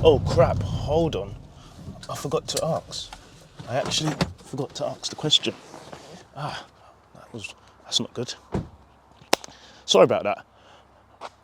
Oh crap, hold on. I forgot to ask. I actually forgot to ask the question. That's not good. Sorry about that.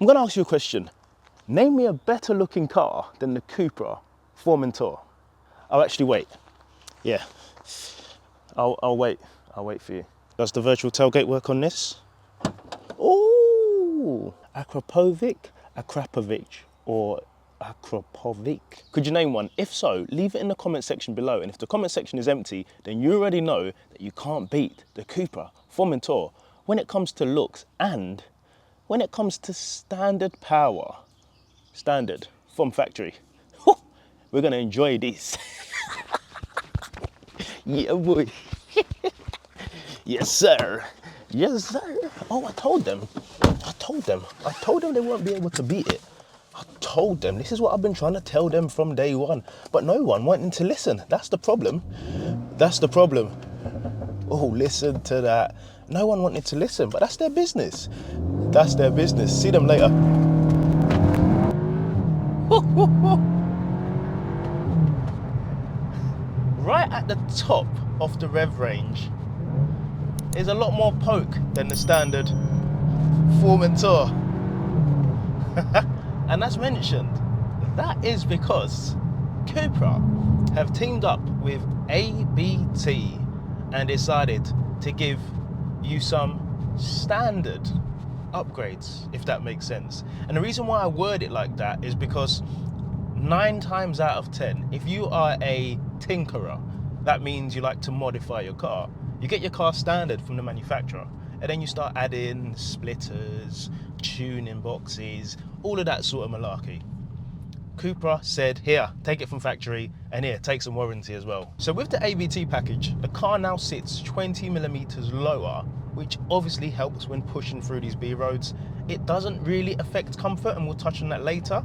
I'm gonna ask you a question. Name me a better looking car than the Cupra Formentor. I'll actually wait. Yeah, I'll wait. I'll wait for you. Does the virtual tailgate work on this? Oh, akrapovic, or akrapovic. Could you name one? If so, leave it in the comment section below. And if the comment section is empty, then you already know that you can't beat the Cupra Formentor when it comes to looks and when it comes to standard power. Standard from factory. We're gonna enjoy this. Yeah, boy. Yes, sir. Yes, sir. Oh, I told them they won't be able to beat it. I told them. This is what I've been trying to tell them from day one. But no one wanting to listen. That's the problem. That's the problem. Oh, listen to that. No one wanted to listen, but that's their business. That's their business. See them later. Right at the top of the rev range is a lot more poke than the standard Formentor. And as mentioned, that is because Cupra have teamed up with ABT and decided to give you some standard upgrades, if that makes sense. And the reason why I word it like that is because 9 times out of 10, if you are a tinkerer, that means you like to modify your car. You get your car standard from the manufacturer, and then you start adding splitters, tuning boxes, all of that sort of malarkey. Cupra said, here, take it from factory, and here, take some warranty as well. So with the ABT package, the car now sits 20 millimeters lower, which obviously helps when pushing through these B roads. It doesn't really affect comfort, and we'll touch on that later.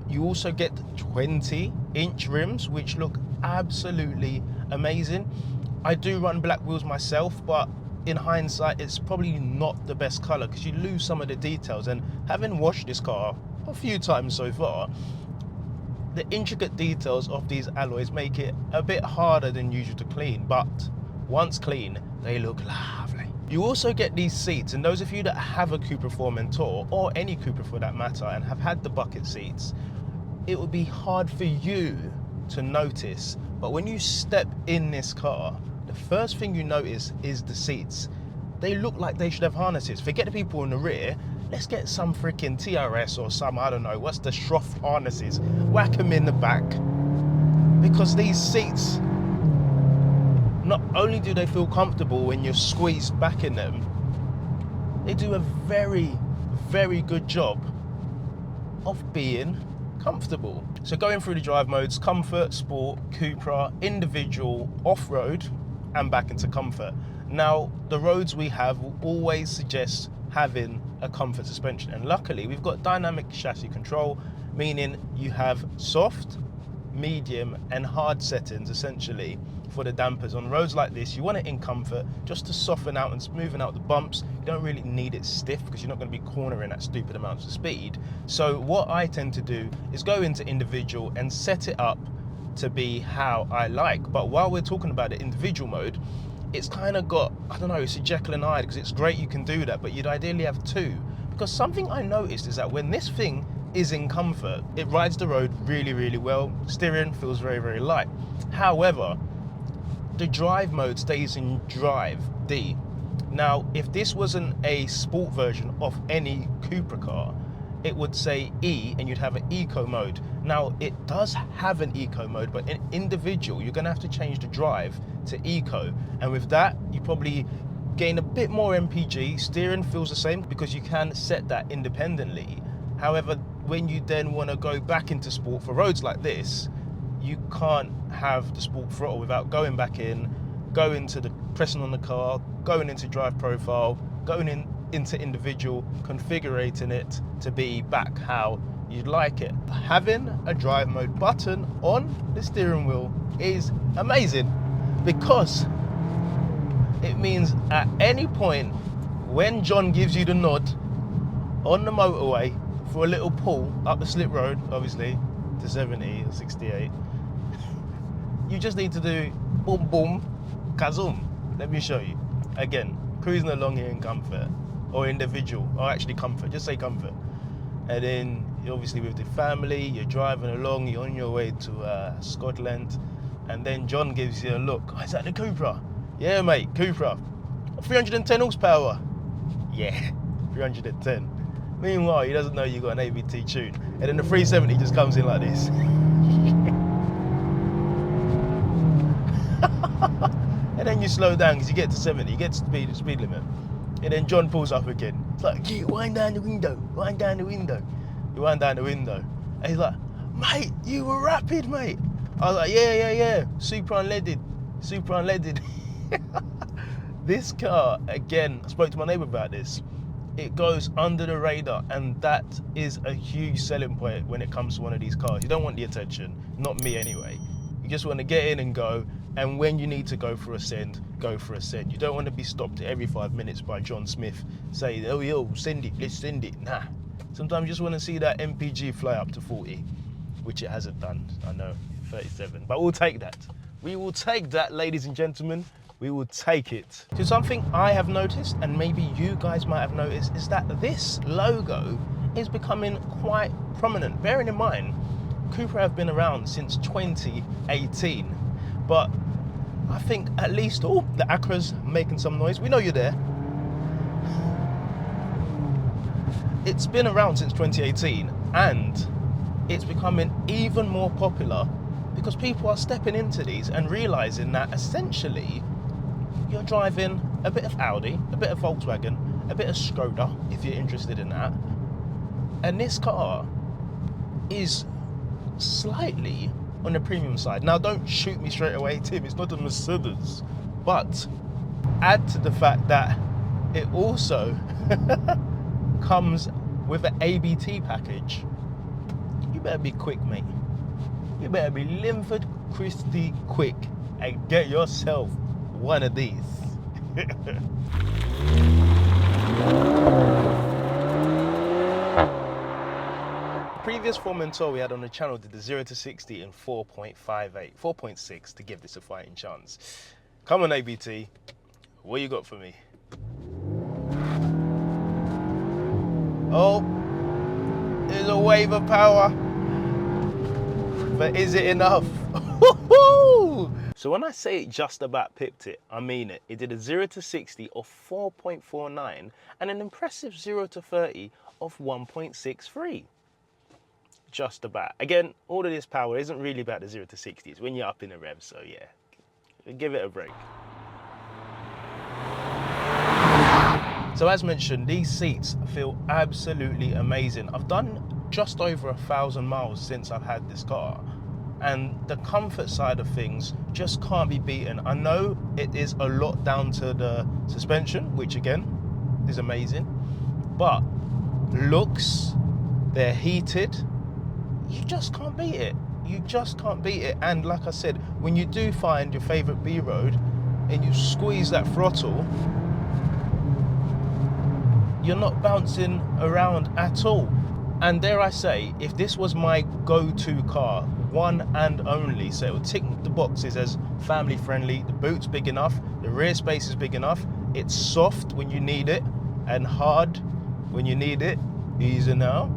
You also get 20-inch rims, which look absolutely amazing. I do run black wheels myself, but in hindsight, it's probably not the best color because you lose some of the details. And having washed this car a few times so far, the intricate details of these alloys make it a bit harder than usual to clean, but once clean, they look lovely. You also get these seats, and those of you that have a Cupra Formentor, or any Cupra for that matter, and have had the bucket seats, it would be hard for you to notice, but when you step in this car, the first thing you notice is the seats. They look like they should have harnesses. Forget the people in the rear, let's get some freaking TRS or some, I don't know, what's the Schroff harnesses, whack them in the back. Because these seats, not only do they feel comfortable when you're squeezed back in them, they do a very, very good job of being comfortable. So going through the drive modes, comfort, sport, Cupra, individual, off-road, and back into comfort. Now, the roads we have will always suggest having a comfort suspension, and luckily we've got dynamic chassis control, meaning you have soft, medium, and hard settings essentially for the dampers. On roads like this, you want it in comfort just to soften out and smoothen out the bumps. You don't really need it stiff because you're not going to be cornering at stupid amounts of speed. So what I tend to do is go into individual and set it up to be how I like. But while we're talking about the individual mode, it's kind of got, I don't know, it's a Jekyll and Hyde, because it's great you can do that, but you'd ideally have two. Because something I noticed is that when this thing is in comfort, it rides the road really, really well. Steering feels very, very light. However, the drive mode stays in drive, D. Now, if this wasn't a sport version of any Cupra car, it would say E, and you'd have an eco mode. Now, it does have an eco mode, but in individual, you're gonna have to change the drive to eco. And with that, you probably gain a bit more MPG. Steering feels the same because you can set that independently. However, when you then wanna go back into sport for roads like this, you can't have the sport throttle without going back in, going to the pressing on the car, going into drive profile, going into individual, configuring it to be back how you'd like it. Having a drive mode button on the steering wheel is amazing because it means at any point when John gives you the nod on the motorway for a little pull up the slip road, obviously, to 70 or 68. You just need to do boom, boom, kazoom. Let me show you. Again, cruising along here in comfort, or individual, or actually comfort, just say comfort. And then, obviously with the family, you're driving along, you're on your way to Scotland, and then John gives you a look. Oh, is that the Cupra? Yeah, mate, Cupra. 310 horsepower. Yeah, 310. Meanwhile, he doesn't know you got an ABT tune. And then the 370 just comes in like this. And then you slow down because you get to 70, you get to the speed limit. And then John pulls up again. It's like, gee, wind down the window, wind down the window. You wind down the window. And he's like, mate, you were rapid, mate. I was like, yeah. Super unleaded. This car, again, I spoke to my neighbour about this. It goes under the radar, and that is a huge selling point when it comes to one of these cars. You don't want the attention, not me anyway. You just want to get in and go, and when you need to go for a send, go for a send. You don't want to be stopped every 5 minutes by John Smith saying, oh, yo, send it, let's send it. Nah. Sometimes you just want to see that MPG fly up to 40, which it hasn't done, I know, 37. But we'll take that. We will take that, ladies and gentlemen. We will take it. So something I have noticed, and maybe you guys might have noticed, is that this logo is becoming quite prominent. Bearing in mind, Cupra have been around since 2018, but I think at least, oh, the Akra's making some noise. We know you're there. It's been around since 2018, and it's becoming even more popular because people are stepping into these and realizing that essentially you're driving a bit of Audi, a bit of Volkswagen, a bit of Skoda, if you're interested in that. And this car is slightly on the premium side. Now, don't shoot me straight away, Tim, it's not a Mercedes. But add to the fact that it also comes with an ABT package. You better be quick, mate. You better be Linford Christie quick and get yourself one of these. Previous Formentor we had on the channel did the 0 to 60 in 4.58, 4.6 to give this a fighting chance. Come on, ABT, what you got for me? Oh, there's a wave of power, but is it enough? So when I say it just about pipped it, I mean it. It did a 0 to 60 of 4.49 and an impressive 0 to 30 of 1.63. Just about. Again, all of this power isn't really about the 0 to 60. It's when you're up in the rev, so yeah, give it a break. So as mentioned, these seats feel absolutely amazing. I've done just over 1,000 miles since I've had this car, and the comfort side of things just can't be beaten. I know it is a lot down to the suspension, which again is amazing, but looks, they're heated, you just can't beat it. You just can't beat it. And like I said, when you do find your favorite B road and you squeeze that throttle, you're not bouncing around at all. And dare I say, if this was my go-to car, one and only, so it would tick the boxes as family friendly, the boot's big enough, the rear space is big enough, it's soft when you need it, and hard when you need it, easy now,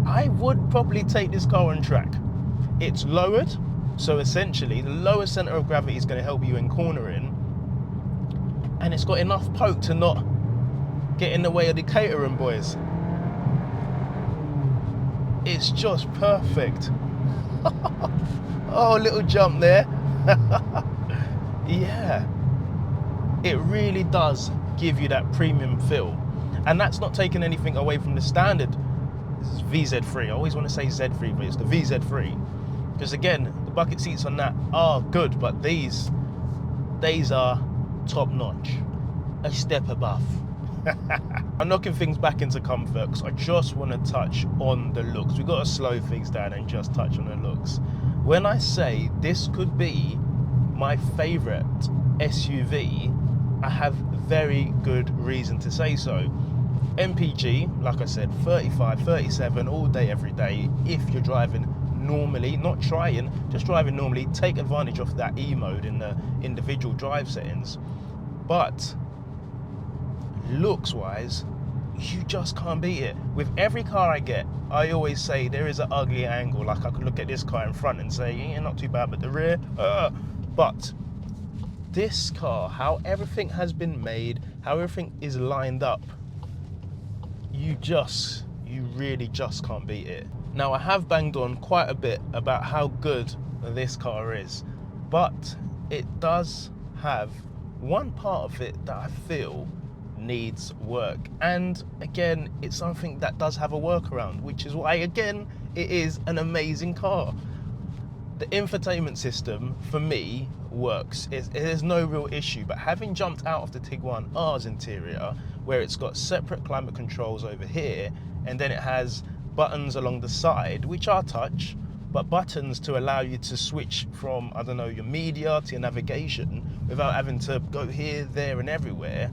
I would probably take this car on track. It's lowered, so essentially the lower center of gravity is going to help you in cornering, and it's got enough poke to not get in the way of the catering boys. It's just perfect. Oh, little jump there. Yeah, it really does give you that premium feel, and that's not taking anything away from the standard VZ3. I always want to say Z3, but it's the VZ3, because again, the bucket seats on that are good, but these are top notch, a step above. I'm knocking things back into comfort because I just want to touch on the looks. We've got to slow things down and just touch on the looks. When I say this could be my favorite SUV, I have very good reason to say so. MPG, like I said, 35, 37 all day, every day. If you're driving normally, not trying, just driving normally, take advantage of that E mode in the individual drive settings. But looks wise, you just can't beat it. With every car I get, I always say there is an ugly angle. Like I could look at this car in front and say, yeah, not too bad, but the rear, but this car, how everything has been made, how everything is lined up, you really just can't beat it. Now, I have banged on quite a bit about how good this car is, but it does have one part of it that I feel needs work. And again, it's something that does have a workaround, which is why, again, it is an amazing car. The infotainment system, for me, works. There's no real issue, but having jumped out of the Tiguan R's interior, where it's got separate climate controls over here, and then it has buttons along the side, which are touch, but buttons to allow you to switch from, I don't know, your media to your navigation without having to go here, there, and everywhere.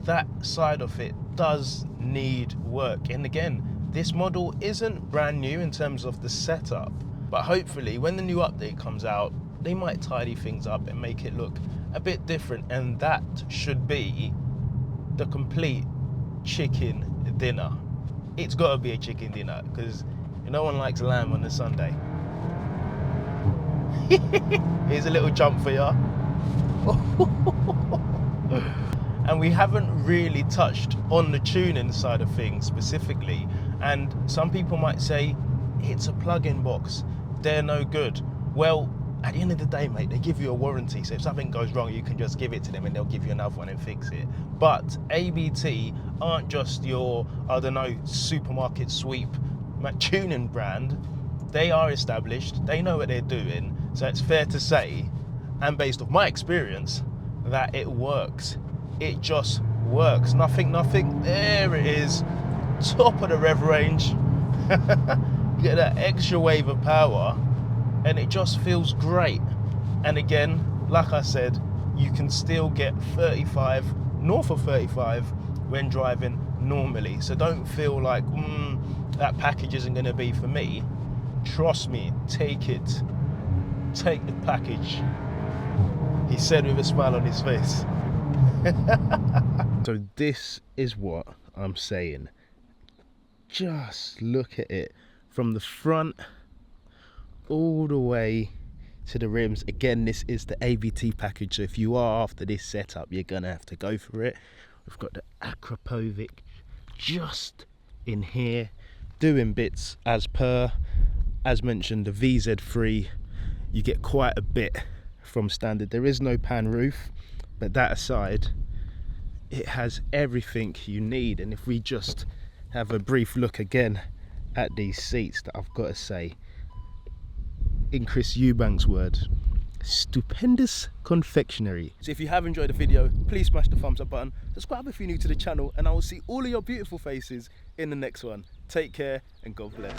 That side of it does need work. And again, this model isn't brand new in terms of the setup, but hopefully when the new update comes out, they might tidy things up and make it look a bit different, and that should be the complete chicken dinner. It's got to be a chicken dinner, because no one likes lamb on a Sunday. Here's a little jump for ya. And we haven't really touched on the tuning side of things specifically, and some people might say it's a plug-in box, they're no good. Well, at the end of the day, mate, they give you a warranty, so if something goes wrong, you can just give it to them and they'll give you another one and fix it. But ABT aren't just your, I don't know, supermarket sweep tuning brand. They are established, they know what they're doing, so it's fair to say, and based off my experience, that it works. It just works. Nothing, there it is, top of the rev range. You get that extra wave of power, and it just feels great. And again, like I said, you can still get 35, north of 35 when driving normally. So don't feel like, that package isn't gonna be for me. Trust me, take it. Take the package. He said with a smile on his face. So this is what I'm saying. Just look at it from the front all the way to the rims. Again, this is the ABT package, so if you are after this setup, you're gonna have to go for it. We've got the akrapovic just in here doing bits as mentioned. The VZ3, you get quite a bit from standard. There is no pan roof, but that aside, it has everything you need. And if we just have a brief look again at these seats, that I've got to say, in Chris Eubank's words, stupendous confectionery. So if you have enjoyed the video, please smash the thumbs up button, subscribe if you're new to the channel, and I will see all of your beautiful faces in the next one. Take care and God bless.